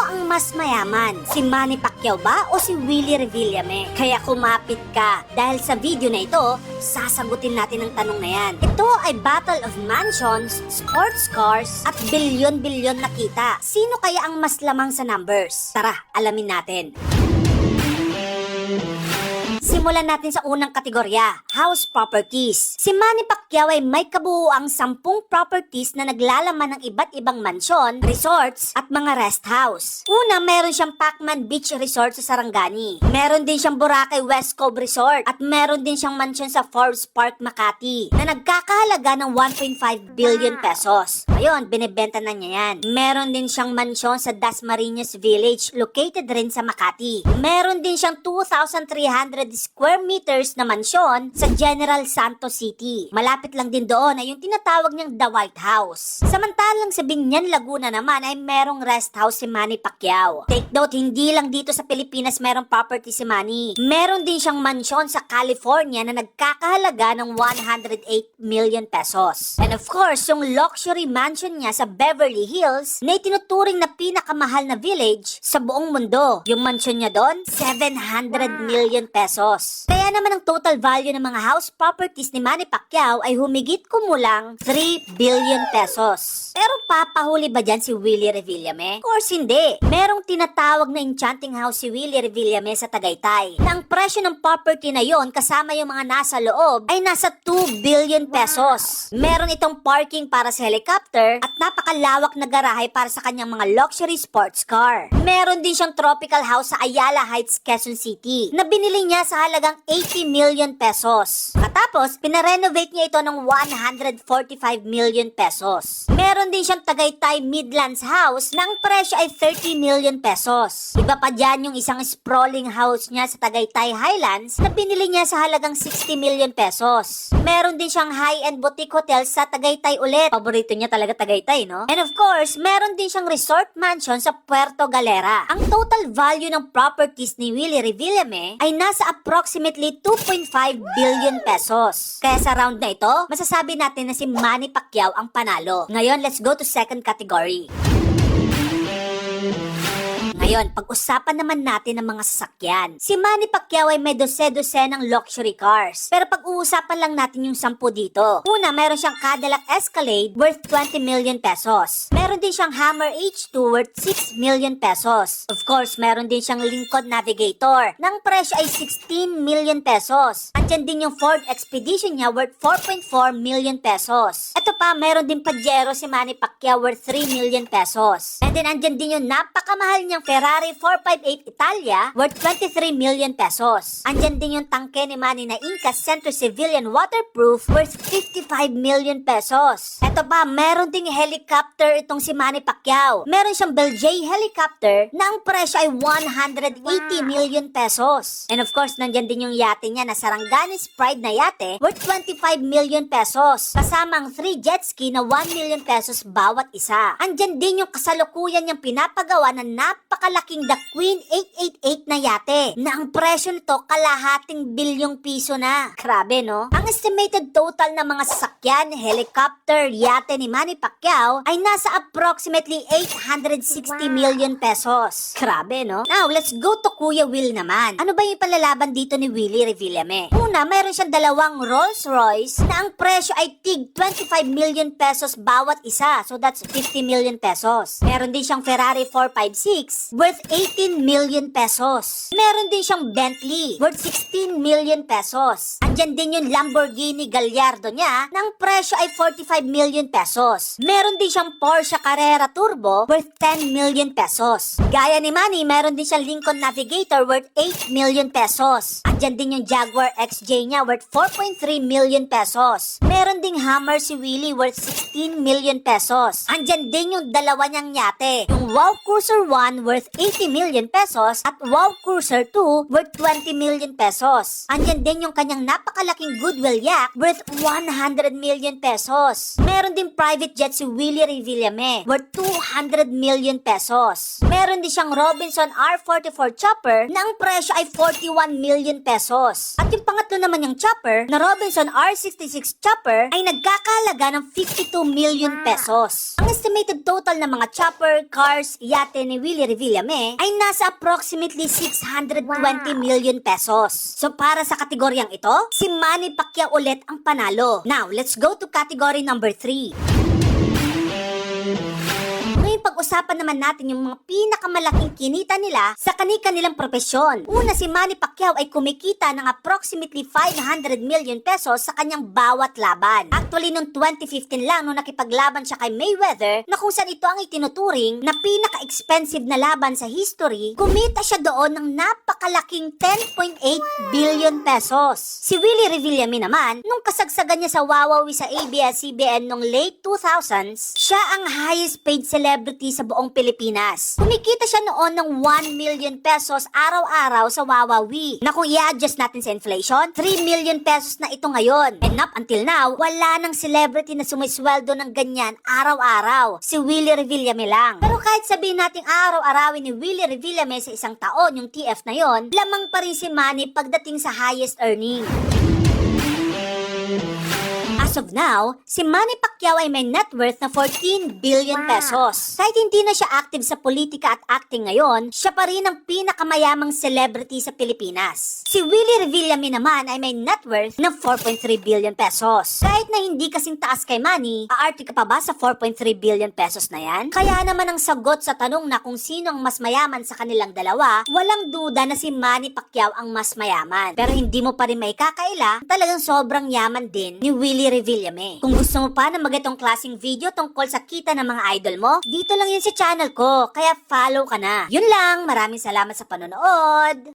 ang mas mayaman? Si Manny Pacquiao ba o si Willie Revillame? Kaya kumapit ka dahil sa video na ito, sasagutin natin ang tanong na yan. Ito ay Battle of Mansions, Sports Cars at bilyon-bilyon na kita. Sino kaya ang mas lamang sa numbers? Tara, alamin natin. Simulan natin sa unang kategorya, house properties. Si Manny Pacquiao ay may kabuuang 10 properties na naglalaman ng iba't ibang mansyon, resorts at mga rest house. Una, meron siyang Pacman Beach Resort sa Sarangani. Meron din siyang Boracay West Cove Resort at meron din siyang mansyon sa Forbes Park, Makati na nagkakahalaga ng 1.5 billion pesos. Ngayon, binebenta na niya yan. Meron din siyang mansyon sa Dasmariñas Village located rin sa Makati. Meron din siyang 2,300 square meters na mansyon sa General Santos City. Malapit lang din doon ay yung tinatawag niyang The White House. Samantalang sa Binyan, Laguna naman ay merong rest house si Manny Pacquiao. Take note, hindi lang dito sa Pilipinas merong property si Manny. Meron din siyang mansyon sa California na nagkakahalaga ng 108 million pesos. And of course, yung luxury mansion niya sa Beverly Hills na itinuturing na pinakamahal na village sa buong mundo. Yung mansyon niya doon, 700 million pesos. Kaya naman ang total value ng mga house properties ni Manny Pacquiao ay humigit kumulang 3 billion pesos. Pero papahuli ba dyan si Willie Revillame? Of course hindi. Merong tinatawag na enchanting house si Willie Revillame sa Tagaytay na ang presyo ng property na yon kasama yung mga nasa loob ay nasa 2 billion pesos. Meron itong parking para sa helicopter at napakalawak na garahe para sa kanyang mga luxury sports car. Meron din siyang tropical house sa Ayala Heights, Quezon City na binili niya sa halagang 80 million pesos. Katapos, pinarenovate niya ito ng 145 million pesos. Meron din siyang Tagaytay Midlands House na ang presyo ay 30 million pesos. Iba pa dyan yung isang sprawling house niya sa Tagaytay Highlands na binili niya sa halagang 60 million pesos. Meron din siyang high-end boutique hotel sa Tagaytay ulit. Paborito niya talaga Tagaytay, no? And of course, meron din siyang resort mansion sa Puerto Galera. Ang total value ng properties ni Willie Revillame ay nasa approximately 2.5 billion pesos. Kaya sa round na ito, masasabi natin na si Manny Pacquiao ang panalo. Ngayon, let's go to second category. Ngayon, pag-usapan naman natin ang mga sasakyan. Si Manny Pacquiao ay may dose-dose ng luxury cars. Pero pag-uusapan lang natin yung 10 dito. Una, meron siyang Cadillac Escalade worth 20 million pesos. Meron din siyang Hammer H2 worth 6 million pesos. Of course, meron din siyang Lincoln Navigator nang presyo ay 16 million pesos. Andyan din yung Ford Expedition niya worth 4.4 million pesos. Ito pa, meron din Pajero si Manny Pacquiao worth 3 million pesos. And then andyan din yung napakamahal niyang Ferrari 458 Italia worth 23 million pesos. Andyan din yung tangke ni Manny na Inca Center Civilian Waterproof worth 55 million pesos. Eto pa, meron ding helicopter itong si Manny Pacquiao. Meron siyang Bel-J helicopter na ang presyo ay 180 million pesos. And of course, nandyan din yung yate niya na Sarangani's Pride na yate worth 25 million pesos. Kasamang 3 jet ski na 1 million pesos bawat isa. Andyan din yung kasalukuyan niyang pinapagawa na napakalaking The Queen 888 na yate na ang presyo nito kalahating bilyong piso na. Grabe, no? Ang estimated total ng mga sasakyan, helicopter, yate ni Manny Pacquiao ay nasa approximately 860 million pesos. Grabe, no? Now, let's go to Kuya Will naman. Ano ba yung panlalaban dito ni Willie Revillame? Una, meron siyang dalawang Rolls Royce na ang presyo ay tig 25 million pesos bawat isa. So that's 50 million pesos. Meron din siyang Ferrari 456 worth 18 million pesos. Meron din siyang Bentley worth 16 million pesos. Andyan din yung Lamborghini Gallardo niya na ang presyo ay 45 million pesos. Meron din siyang Porsche Carrera Turbo worth 10 million pesos. Gaya ni Manny, meron din siyang Lincoln Navigator worth 8 million pesos. Andyan din yung Jaguar XJ niya worth 4.3 million pesos. Meron ding Hammer si Willie worth 16 million pesos. Andyan din yung dalawa niyang yate, yung Wow Cruiser 1 worth 80 million pesos at Wow Cruiser 2 worth 20 million pesos. Andyan din yung kanyang napakalaking Goodwill Yacht worth 100 million pesos. Meron din private jet si Willie Revillame worth 200 million pesos. Meron din siyang Robinson R44 chopper na ang presyo ay 41 million pesos. At yung pangatlo naman yung chopper na Robinson R66 chopper ay nagkakahalaga ng 52 million pesos. Ang estimated total ng mga chopper, cars, yate ni Willie Revillame Revillame ay nasa approximately 620 million pesos. So para sa kategoryang ito, si Manny Pacquiao ulit ang panalo. Now, let's go to category number 3. Ngayon pag-usapan naman natin yung mga pinakamalaking kinita nila sa kani-kanilang propesyon. Una, si Manny Pacquiao ay kumikita ng approximately 500 million pesos sa kanyang bawat laban. Actually, noong 2015 lang nung nakipaglaban siya kay Mayweather na kung saan ito ang itinuturing na pinaka-expensive na laban sa history, kumita siya doon ng napakalaking 10.8 billion pesos. Si Willie Revillame naman, nung kasagsagan niya sa Wawawi sa ABS-CBN noong late 2000s, siya ang highest paid celebrity sa buong Pilipinas. Kumikita siya noon ng 1 million pesos araw-araw sa Wawawi. Na kung i-adjust natin sa inflation, 3 million pesos na ito ngayon. And up until now, wala nang celebrity na sumisweldo ng ganyan araw-araw. Si Willie Revillame lang. Pero kahit sabihin nating araw-arawin ni Willie Revillame sa isang taon yung TF na yon, lamang pa rin si Manny pagdating sa highest earning. As of now, si Manny Pacquiao ay may net worth na 14 billion pesos. Kahit hindi na siya active sa politika at acting ngayon, siya pa rin ang pinakamayamang celebrity sa Pilipinas. Si Willie Revillame naman ay may net worth na 4.3 billion pesos. Kahit na hindi kasing taas kay Manny, aarte ka pa ba sa 4.3 billion pesos na yan? Kaya naman ang sagot sa tanong na kung sino ang mas mayaman sa kanilang dalawa, walang duda na si Manny Pacquiao ang mas mayaman. Pero hindi mo pa rin maikakaila, talagang sobrang yaman din ni Willie Revillame. Kung gusto mo pa na magatong klaseng video tungkol sa kita ng mga idol mo, dito lang yun sa channel ko, kaya follow ka na. Yun lang, maraming salamat sa panonood!